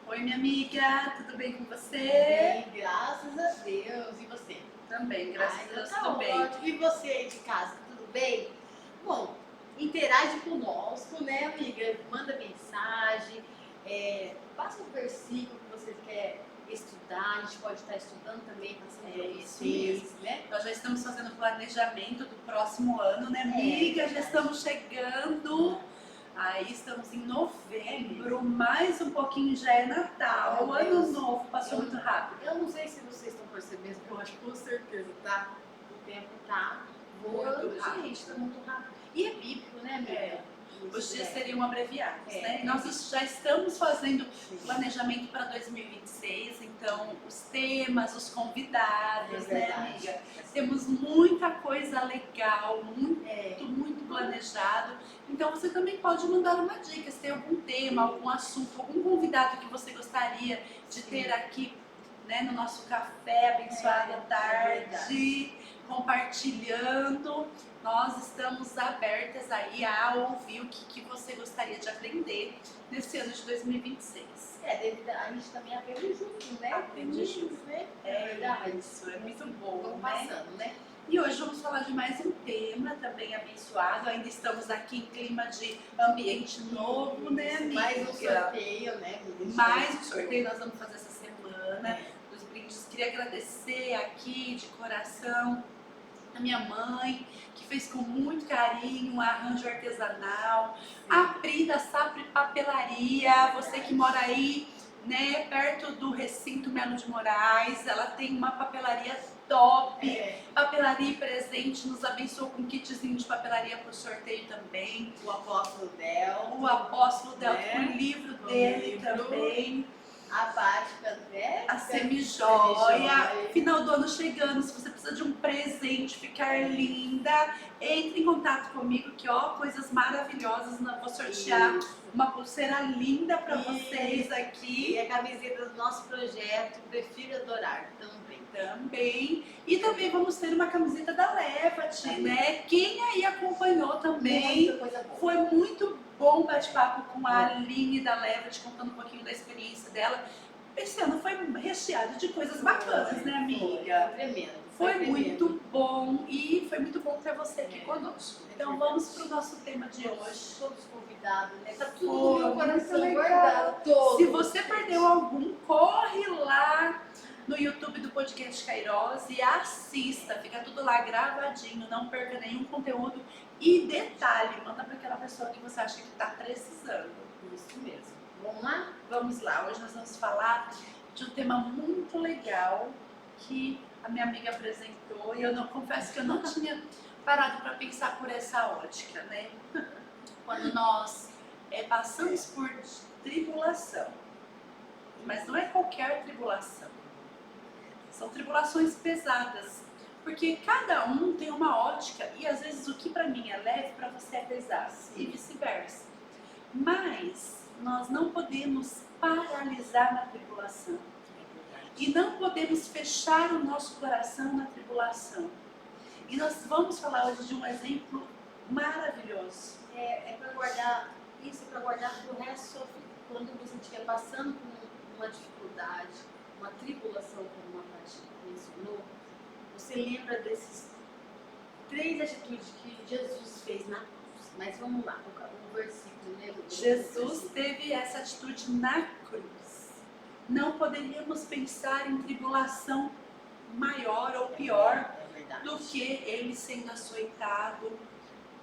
Oi, minha amiga, tudo bem com você? Bem, graças a Deus. E você? Também, graças a Deus, Tá tudo bem. ótimo. E você aí de casa, tudo bem? Bom, interage conosco, né, amiga? Manda mensagem, passa um versículo que você quer estudar. A gente pode estar estudando também, passando para Isso vocês, mesmo. né? Nós já estamos fazendo o planejamento do próximo ano, né, amiga? Já verdade. estamos chegando. Aí estamos em novembro, mais um pouquinho já é Natal, Meu Ano Deus. Novo, passou muito rápido. Eu não sei se vocês estão percebendo, eu acho que com certeza, tá? O tempo tá voando, Muito rápido. gente, tá muito rápido. E é bíblico, né, amiga? É. Os Isso, dias seriam abreviados, É, né? E é nós já estamos fazendo Sim. planejamento para 2026, então os temas, os convidados, É né, verdade. amiga? Temos muita coisa legal, muito, É. muito planejado. Então você também pode mandar uma dica, se tem algum tema, algum assunto, algum convidado que você gostaria de ter aqui, né, no nosso café abençoado à tarde, compartilhando. Nós estamos abertas aí a ouvir o que você gostaria de aprender nesse ano de 2026. A gente também aprende junto, né? Aprende junto. né? É verdade. isso, é muito bom, Vamos né? passando, né? E hoje vamos falar de mais um tema também abençoado. Ainda estamos aqui em clima de ambiente novo, né, amiga? Mais um sorteio, né? Mais um sorteio nós vamos fazer essa semana dos brindes. Queria agradecer aqui de coração a minha mãe, que fez com muito carinho um arranjo artesanal, a Pri da Sapri Papelaria, você que mora aí, né, perto do recinto Melo de Moraes, ela tem uma papelaria top, papelaria e presente, nos abençoou com um kitzinho de papelaria para o sorteio também. O apóstolo Del. O apóstolo Del, Né? o livro O dele livro. também. A Bática, né? A semijoia. Final do ano chegando, se você precisa de um presente, ficar linda, entre em contato comigo que ó, coisas maravilhosas, vou sortear uma pulseira linda para vocês E aqui. a camiseta do nosso projeto Prefiro Adorar Também. E também vamos ter uma camiseta da Levate, né? Quem aí acompanhou também. Muita coisa boa. Foi muito bom o bate-papo com a Aline da Levate, contando um pouquinho da experiência dela. Esse ano foi recheado de coisas bacanas, né, amiga? Foi tremendo. Foi muito bom e foi muito bom ter você aqui conosco. Então vamos para o nosso tema de hoje. Todos convidados, né? Tá tudo Foi no meu coração muito guardado. Todos. Se você perdeu algum, corre lá no YouTube do Podcast Kairos e assista. Fica tudo lá gravadinho, não perca nenhum conteúdo. E detalhe, manda para aquela pessoa que você acha que está precisando. Isso mesmo. Vamos lá? Vamos lá, hoje nós vamos falar de um tema muito legal que a minha amiga apresentou e eu não confesso que eu não tinha parado para pensar por essa ótica, né? Quando nós passamos por tribulação, mas não é qualquer tribulação, são tribulações pesadas, porque cada um tem uma ótica e às vezes o que para mim é leve para você é pesado e vice-versa. Mas nós não podemos paralisar na tribulação e não podemos fechar o nosso coração na tribulação. E nós vamos falar hoje de um exemplo maravilhoso. É para guardar, isso é para guardar para o resto da vida. Quando você estiver passando por uma dificuldade, uma tribulação, como a Tati mencionou, você lembra desses 3 atitudes que Jesus fez na cruz. Mas vamos lá, o versículo, né? Jesus teve essa atitude na cruz. Não poderíamos pensar em tribulação maior ou pior do que ele sendo açoitado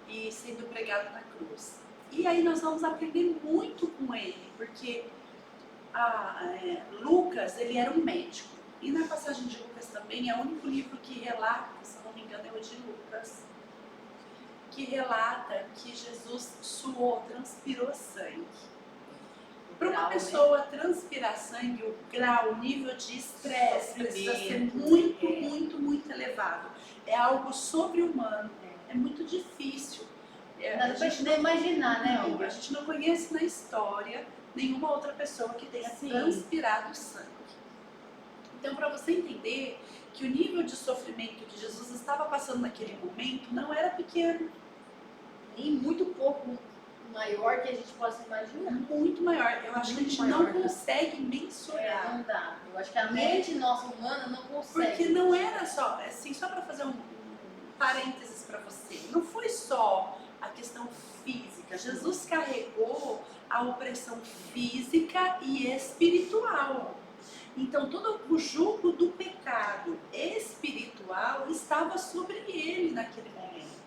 e sendo pregado na cruz. E aí nós vamos aprender muito com ele, porque Lucas, ele era um médico. E na passagem de Lucas também é o único livro que relata, se não me engano é o de Lucas, que relata que Jesus suou, transpirou sangue. Para uma pessoa transpirar sangue, o grau, o nível de estresse precisa ser muito, muito, muito elevado. É algo sobre-humano, é muito difícil. A gente não imaginar, né, amiga? A gente não conhece na história nenhuma outra pessoa que tenha transpirado sangue. Então, para você entender que o nível de sofrimento que Jesus estava passando naquele momento não era pequeno. Nem muito pouco maior que a gente possa imaginar. muito maior. Eu acho que a Muito gente maior. não consegue mensurar. Não dá. Eu acho que a mente nossa humana não consegue. Porque não era só, assim, só para fazer um parênteses para você, não foi só a questão física. Jesus carregou a opressão física e espiritual. Então, todo o jugo do pecado espiritual estava sobre ele naquele momento.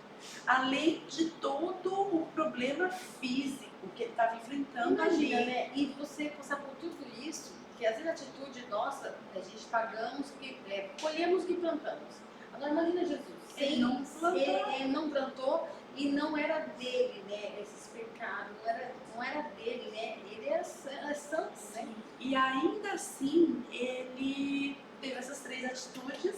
Além de todo o problema físico que ele estava enfrentando Imagina, ali. né? E você passar por tudo isso, que às vezes a atitude nossa, a gente pagamos, colhemos o que plantamos. Agora imagina Jesus. Ele não plantou. Ele não plantou e não era dele, né? Esses pecados, não era dele, né? Ele era santo, né? E ainda assim, ele teve essas 3 atitudes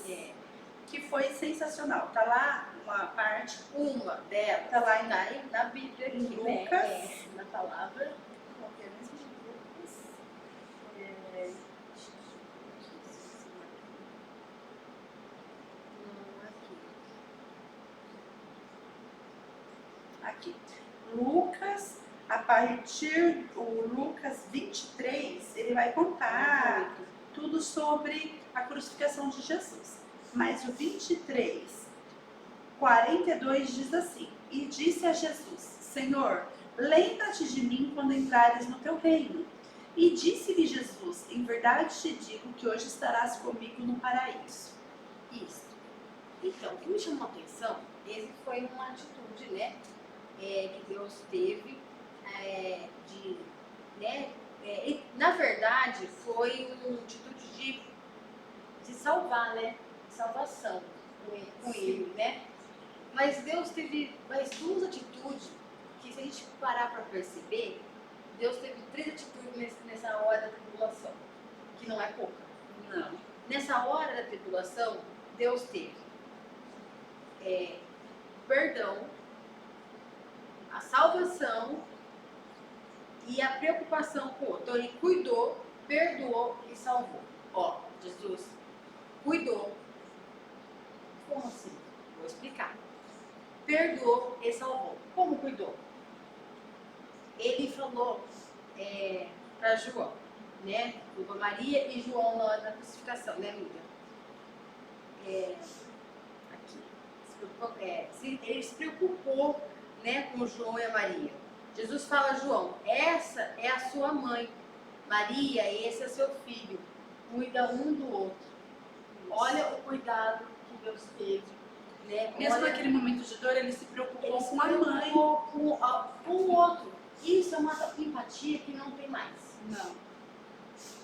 que foi sensacional. Tá lá uma parte, Uma delas tá lá na Bíblia aqui, em né? Lucas. Na palavra. Qual que é mesmo de Lucas? Aqui. Lucas, a partir do Lucas 23, ele vai contar tudo sobre a crucificação de Jesus. Mas o 23, 42 diz assim: E disse a Jesus: Senhor, lembra-te de mim quando entrares no teu reino. E disse-lhe Jesus: Em verdade te digo que hoje estarás comigo no paraíso. Isso. Então, o que me chamou a atenção, esse foi uma atitude, né? Que Deus teve e, na verdade, foi uma atitude de salvar, né? Salvação com ele, né? Mas Deus teve mais 2 atitudes que, se a gente parar para perceber, Deus teve 3 atitudes nessa hora da tribulação, que não é pouca. Não. Nessa hora da tribulação, Deus teve perdão, a salvação e a preocupação com o outro. Então, ele cuidou, perdoou e salvou. Ó, Jesus cuidou. Como assim? Vou explicar. Perdoou e salvou. Como cuidou? Ele falou para João, né? Maria e João na crucificação, né, amiga? Aqui. Ele se preocupou, né, com João e a Maria. Jesus fala a João: essa é a sua mãe. Maria, esse é seu filho. Cuida um do outro. Olha o cuidado que Deus teve, né? Mesmo naquele momento de dor, ele se preocupou com a mãe. Com o outro. Isso é uma empatia que não tem mais. Não.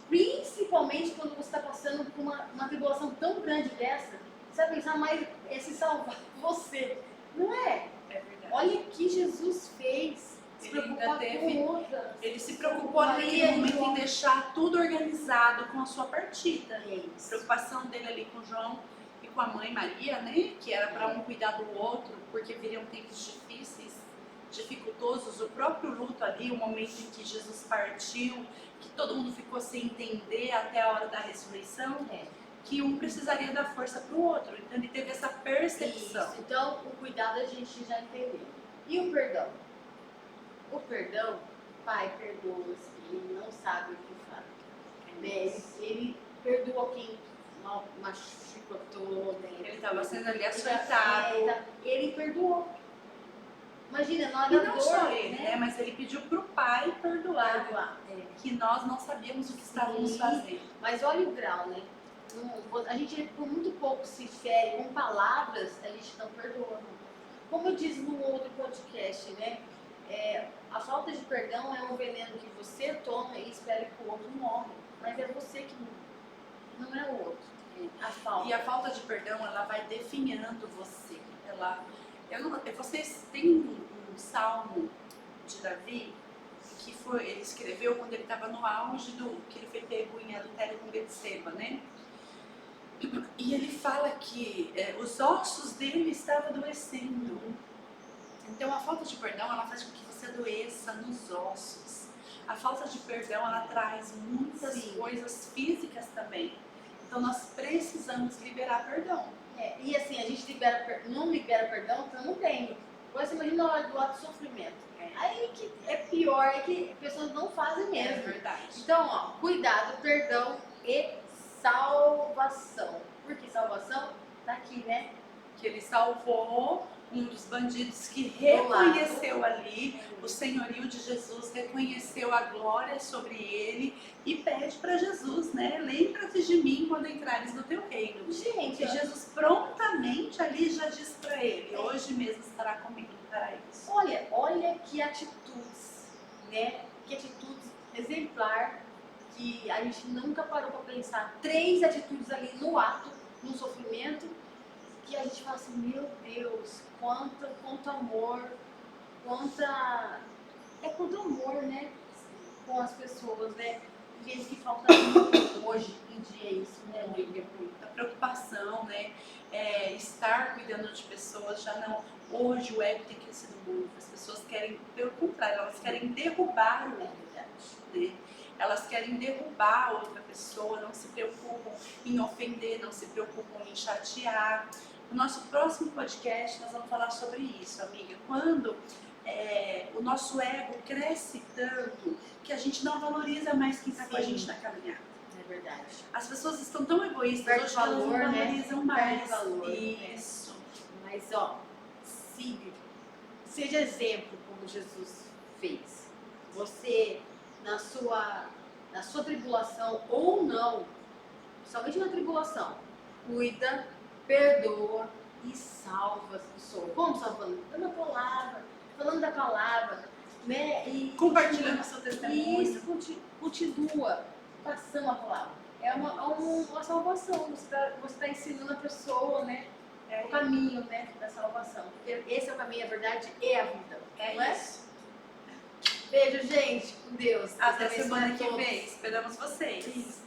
Principalmente quando você está passando por uma tribulação tão grande dessa, você vai pensar mais se salvar você. Não é? É verdade. Olha o que Jesus fez. Se Ele preocupar ainda com outra. Ele se preocupou naquele momento em deixar tudo organizado com a sua partida. A preocupação dele ali com João e com a mãe Maria, né? Que era para um cuidar do outro, porque viriam tempos difíceis, dificultosos. O próprio luto ali, o momento em que Jesus partiu, que todo mundo ficou sem entender até a hora da ressurreição, que um precisaria dar força para o outro. Então ele teve essa percepção. Isso. Então o cuidado a gente já entendeu. E o perdão? O perdão, pai perdoa, ele não sabe o que faz. Ele perdoa quem machucou, né? Ele estava sendo ali açoitado. Ele perdoou. Imagina, na hora E da não dor, só ele, né? Mas ele pediu para o pai perdoar. Que nós não sabíamos o que estávamos fazendo. Mas olha o grau, né? A gente por muito pouco se fere com palavras, a gente não perdoa. Como eu disse no outro podcast, né? A falta de perdão é um veneno que você toma e espera que o outro morre. Mas é você que não é o outro. E a falta de perdão, ela vai definhando você. Vocês têm um salmo de Davi que ele escreveu quando ele estava no auge que ele foi pego em adultério com Betseba, né? E ele fala que os ossos dele estavam adoecendo. Então a falta de perdão, ela faz com que você adoeça nos ossos. A falta de perdão, ela traz muitas coisas físicas também. Então nós precisamos liberar perdão. E assim, a gente não libera perdão também. Agora você imagina na hora do ato de sofrimento. É. Aí que é pior, é que pessoas não fazem É mesmo. verdade. Então, ó, cuidado, perdão e salvação. Por que salvação? Tá aqui, né? Que ele salvou um dos bandidos que Do lado. reconheceu ali o senhorio de Jesus, reconheceu a glória sobre ele e pede para Jesus, né? Lembra-te de mim quando entrares no teu reino. Gente, E Jesus prontamente ali já diz para ele, hoje mesmo estará comigo no paraíso. olha que atitudes, né? Que atitudes exemplar que a gente nunca parou para pensar. 3 atitudes ali no ato, no sofrimento, que a gente fala assim, meu Deus, quanto amor, quanto amor, né? Com as pessoas, né? Gente que falta muito hoje em dia isso, né? Muita preocupação, né? Estar cuidando de pessoas já não. Hoje o ego tem crescido muito. As pessoas querem, pelo contrário, elas querem derrubar o ego, né? Elas querem derrubar a outra pessoa, não se preocupam em ofender, não se preocupam em chatear. No nosso próximo podcast nós vamos falar sobre isso, amiga. Quando o nosso ego cresce tanto que a gente não valoriza mais quem está com a Sim. gente na caminhada. É verdade. As pessoas estão tão egoístas Perde hoje que elas valor, não né? valorizam mais. Perde valor, né? Isso. Mas ó, siga, seja exemplo como Jesus fez. Você na sua tribulação ou não, somente na tribulação, cuida, perdoa e salva as pessoas. Como salvando? Dando a palavra, falando da palavra, né? E Compartilhando seu testemunho. isso, continua passando a palavra. É uma salvação. Você tá ensinando a pessoa, né? O caminho, né, da salvação. Porque esse é o caminho, a verdade e a vida. Não é? Isso. Beijo, gente. Com Deus. Até Deus abençoe semana a que todos. vem. Esperamos vocês. Isso.